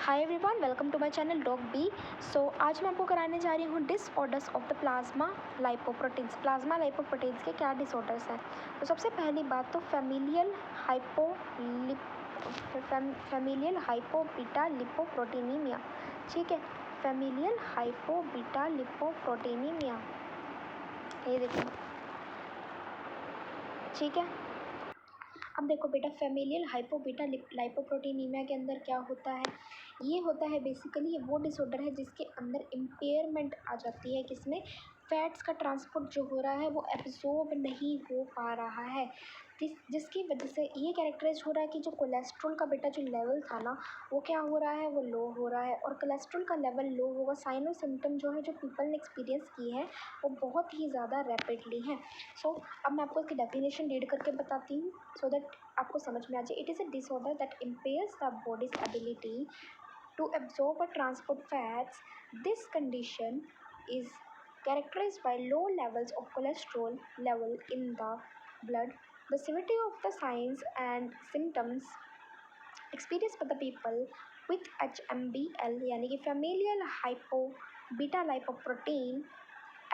Hi everyone, welcome to my channel dog B. आज मैं आपको कराने जा रही हूँ disorders of the plasma lipoproteins. Plasma lipoproteins के क्या डिसऑर्डर्स हैं। तो सबसे पहली बात तो फैमिलियल हाइपोबीटा लिपोप्रोटीनीमिया। ठीक है, फैमिलियल हाइपोबीटा लिपोप्रोटीनीमिया, ये देखो। ठीक है, अब देखो बेटा, फैमिलियल हाइपोबीटा लाइपोप्रोटीनीमिया के अंदर क्या होता है। ये होता है बेसिकली, ये वो डिसऑर्डर है जिसके अंदर इम्पेयरमेंट आ जाती है। किसमें? फैट्स का ट्रांसपोर्ट जो हो रहा है वो एब्जॉर्ब नहीं हो पा रहा है, जिसकी वजह से ये कैरेक्टराइज हो रहा है कि जो कोलेस्ट्रॉल का बेटा जो लेवल था ना, वो क्या हो रहा है, वो लो हो रहा है। और कोलेस्ट्रॉल का लेवल लो होगा, साइन और सिम्टम जो है जो पीपल ने एक्सपीरियंस की है वो बहुत ही ज़्यादा रैपिडली है। अब मैं आपको इसकी डेफिनेशन रीड करके बताती हूँ सो दैट आपको समझ में आ जाए। It is a disorder that impairs the bodies ability to absorb or transport fats. This condition is characterized by low levels of cholesterol level in the blood. The severity of the signs and symptoms experienced by the people with HMBL यानी कि familial beta lipoprotein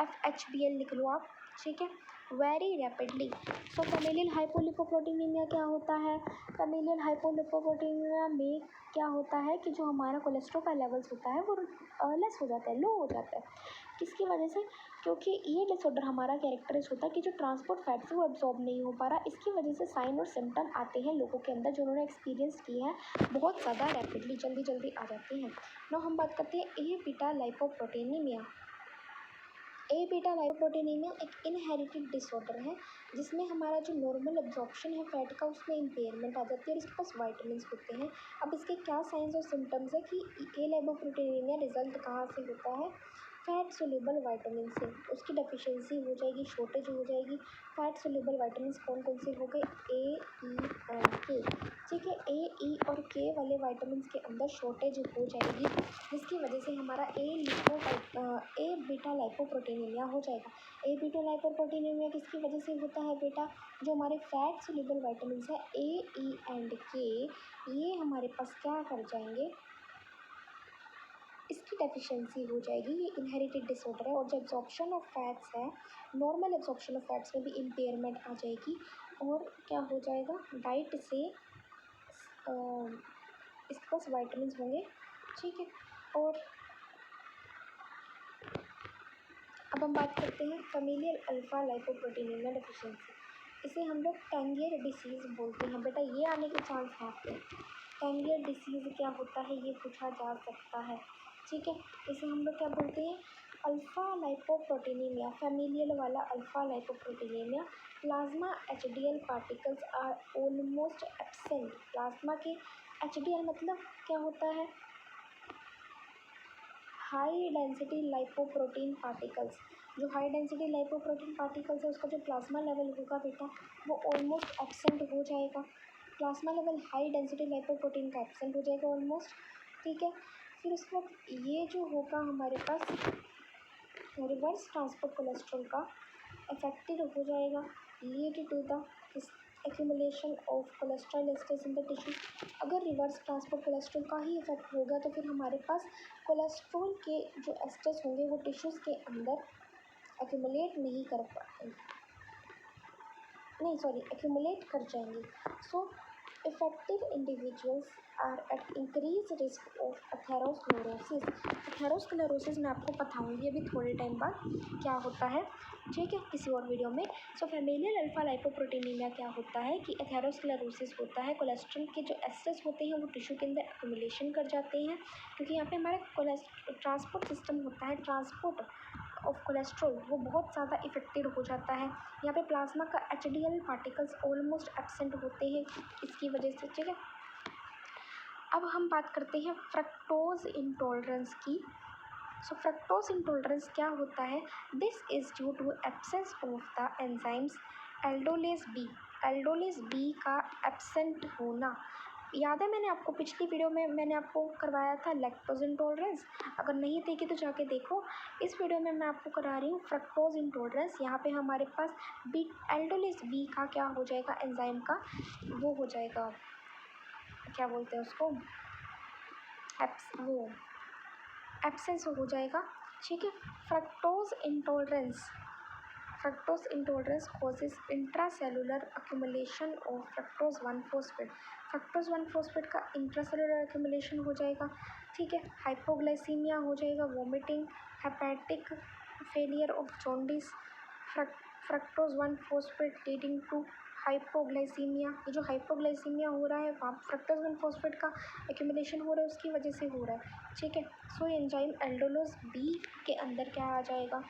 FHBL लिख लो आप। ठीक है, very rapidly. Familial हाइपोलिपोप्रोटीनीमिया क्या होता है? Familial हाइपोलिपोप्रोटीनीमिया में क्या होता है कि जो हमारा कोलेस्ट्रॉल का लेवल्स होता है वो लेस हो जाता है, लो हो जाता है। किसकी वजह से? क्योंकि ये डिसऑर्डर हमारा कैरेक्टराइज होता है कि जो ट्रांसपोर्ट फैट्स है वो एब्जॉर्ब नहीं हो पा रहा। इसकी वजह से साइन और सिम्टम आते हैं लोगों के अंदर, जो उन्होंने एक्सपीरियंस किए हैं, बहुत ज़्यादा रैपिडली जल्दी जल्दी आ जाते हैं। नाउ हम बात करते हैं ए बीटा लाइपोप्रोटीनीमिया। ए बीटा लाइपोप्रोटीनीमिया एक इनहेरिटेड डिसऑर्डर है जिसमें हमारा जो नॉर्मल एब्जॉर्प्शन है फैट का उसमें इम्पेयरमेंट आ जाती है और इसके पास वाइटामिन्स होते हैं। अब इसके क्या साइंस और सिम्टम्स है कि ए लाइपोप्रोटीनीमिया रिजल्ट कहाँ से होता है? फैट सोल्यूबल वाइटामिन से उसकी डेफिशिएंसी हो जाएगी, शॉर्टेज हो जाएगी। फैट सोल्यूबल वाइटामिन कौन कौन से हो गए? ए, ई एंड के। ठीक है, ए, ई और के वाले वाइटामिन के अंदर शॉर्टेज हो जाएगी, जिसकी वजह से हमारा ए बीटा लाइपोप्रोटीनीमिया हो जाएगा। ए बीटा लाइपोप्रोटीनीमिया किसकी वजह से होता है बेटा? जो हमारे फैट सोल्यूबल वाइटामिन है ए, ई एंड के, ये हमारे पास क्या कर जाएंगे? इसकी डेफिशिएंसी हो जाएगी। ये इनहेरिटेड डिसऑर्डर है और जो एब्जॉर्प्शन ऑफ फैट्स है, नॉर्मल एब्जॉर्प्शन ऑफ फैट्स में भी इम्पेयरमेंट आ जाएगी। और क्या हो जाएगा? डाइट से इसके पास वाइटामिन होंगे। ठीक है, और अब हम बात करते हैं फैमिलियल अल्फा लाइपोप्रोटीनीमिया डेफिशिएंसी। इसे हम लोग टैंगियर डिसीज़ बोलते हैं। बेटा ये आने के चांस हैं आपके। टैंगियर डिसीज़ क्या होता है ये पूछा जा सकता है। ठीक है, इसे हम लोग क्या बोलते हैं? अल्फ़ा लाइपोप्रोटीनीमिया, फैमिलियल वाला alpha lipoproteinemia. Plasma HDL particles are almost absent. Plasma के एचडीएल मतलब क्या होता है? High density lipoprotein particles. जो हाई डेंसिटी लाइपोप्रोटीन पार्टिकल्स है उसका जो प्लाज्मा लेवल होगा बेटा वो ऑलमोस्ट एब्सेंट हो जाएगा। Plasma level high density lipoprotein का एब्सेंट हो जाएगा ऑलमोस्ट। ठीक है, फिर उसके बाद ये जो होगा हमारे पास रिवर्स ट्रांसपोर्ट कोलेस्ट्रॉल का अफेक्टेड हो जाएगा, lead to the accumulation of cholesterol esters in the tissue. अगर रिवर्स ट्रांसपोर्ट कोलेस्ट्रॉल का ही इफेक्ट होगा तो फिर हमारे पास कोलेस्ट्रॉल के जो एस्टर्स होंगे वो टिश्यूज़ के अंदर एक्यूमुलेट नहीं कर पाएंगे, एक्यूमुलेट कर जाएंगे। सो affected individuals are at increased risk of atherosclerosis. atherosclerosis मैं आपको बताऊंगी अभी थोड़े टाइम बाद क्या होता है। ठीक है, किसी और वीडियो में। फैमिलियल अल्फा लाइपोप्रोटीनीमिया क्या होता है कि एथेरोस्क्लेरोसिस होता है। कोलेस्ट्रॉल के जो एस्टर्स होते हैं वो टिश्यू के अंदर एक्यूमुलेशन कर जाते हैं, क्योंकि यहाँ पे हमारा ट्रांसपोर्ट सिस्टम होता है, ट्रांसपोर्ट ऑफ कोलेस्ट्रॉल वो बहुत ज़्यादा इफेक्टेड हो जाता है। यहाँ पे प्लाज्मा का एचडीएल पार्टिकल्स ऑलमोस्ट एब्सेंट होते हैं इसकी वजह से। ठीक है, अब हम बात करते हैं फ्रक्टोज इंटॉलरेंस की। फ्रक्टोज इंटॉलरेंस क्या होता है? This is due to absence of the enzymes aldolase B. Aldolase B का एब्सेंट होना। याद है मैंने आपको पिछली वीडियो में मैंने आपको करवाया था लैक्टोज इंटॉलरेंस। अगर नहीं देखी तो जाके देखो। इस वीडियो में मैं आपको करा रही हूँ फ्रक्टोज इंटॉलरेंस। यहाँ पे हमारे पास बी एल्डोलेज बी का क्या हो जाएगा? एंजाइम का वो हो जाएगा, क्या बोलते हैं उसको, एब्सेंस हो जाएगा, ठीक है। Fructose intolerance causes intracellular accumulation of fructose one phosphate. Fructose one phosphate का इंट्रासेलुलर अक्यूमुलेशन हो जाएगा, ठीक है। हाइपोग्लाइसीमिया हो जाएगा, vomiting, hepatic failure of jaundice. Fructose one phosphate leading to hypoglycaemia. ये जो हाइपोग्लाइसीमिया हो रहा है वहाँ फ्रक्टोज 1-फॉस्फेट का एक्यूमुलेशन हो रहा है, उसकी वजह से हो रहा है, ठीक है। सो एंजाइम एल्डोलोज बी के अंदर क्या आ जाएगा,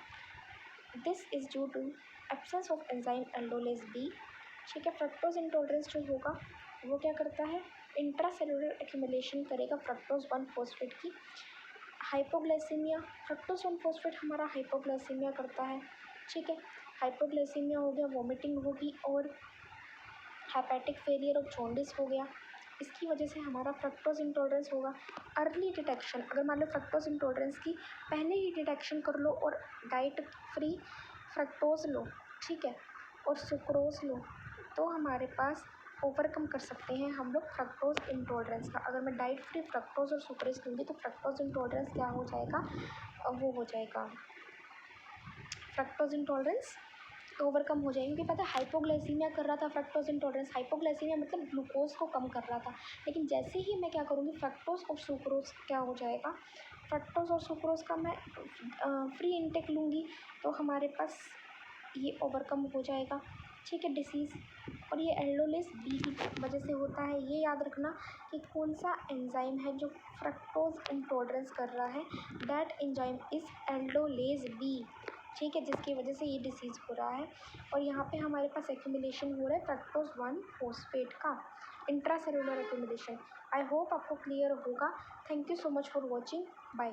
this is due to absence of enzyme aldolase B, ठीक है। फ्रक्टोज इंटॉलरेंस जो होगा वो क्या करता है, इंट्रासेलुलर एक्यूमुलेशन करेगा फ्रक्टोज 1-फॉस्फेट की। हाइपोग्लाइसीमिया, फ्रक्टोज 1-फॉस्फेट हमारा हाइपोग्लाइसीमिया करता है, ठीक है। हाइपोग्लाइसीमिया हो गया, वोमिटिंग होगी और हेपेटिक फेलियर ऑफ जॉन्डिस हो गया। इसकी वजह से हमारा फ्रक्टोज इंटॉलरेंस होगा। अर्ली डिटेक्शन, अगर मान लो फ्रक्टोज इंटॉलरेंस की पहले ही डिटेक्शन कर लो और डाइट फ्री फ्रक्टोज लो, ठीक है, और सुक्रोज लो, तो हमारे पास ओवरकम कर सकते हैं हम लोग फ्रक्टोज इंटॉलरेंस का। अगर मैं डाइट फ्री फ्रक्टोज और सुक्रोज लूँगी तो फ्रक्टोज इंटॉलरेंस क्या हो जाएगा, वो हो जाएगा, फ्रक्टोज इंटॉलरेंस ओवरकम हो जाएगी। क्योंकि पता है हाइपोग्लाइसीमिया कर रहा था फ्रक्टोज इंटॉलरेंस, हाइपोग्लाइसीमिया मतलब ग्लूकोज को कम कर रहा था, लेकिन जैसे ही मैं क्या करूँगी फ्रक्टोज और सुक्रोज क्या हो जाएगा, फ्रक्टोज और सुक्रोज का मैं फ्री इंटेक लूँगी तो हमारे पास ये ओवरकम हो जाएगा, ठीक है, डिसीज़। और ये एल्डोलेज बी की वजह से होता है। ये याद रखना कि कौन सा एंजाइम है जो फ्रक्टोज इंटॉलरेंस कर रहा है, that enzyme is aldolase B, ठीक है, जिसकी वजह से ये डिसीज़ हो रहा है। और यहाँ पे हमारे पास एक्यूमुलेशन हो रहा है फ्रक्टोज 1-फॉस्फेट का, इंट्रासेलुलर एक्यूमुलेशन। आई होप आपको क्लियर होगा। Thank you so much for watching, bye.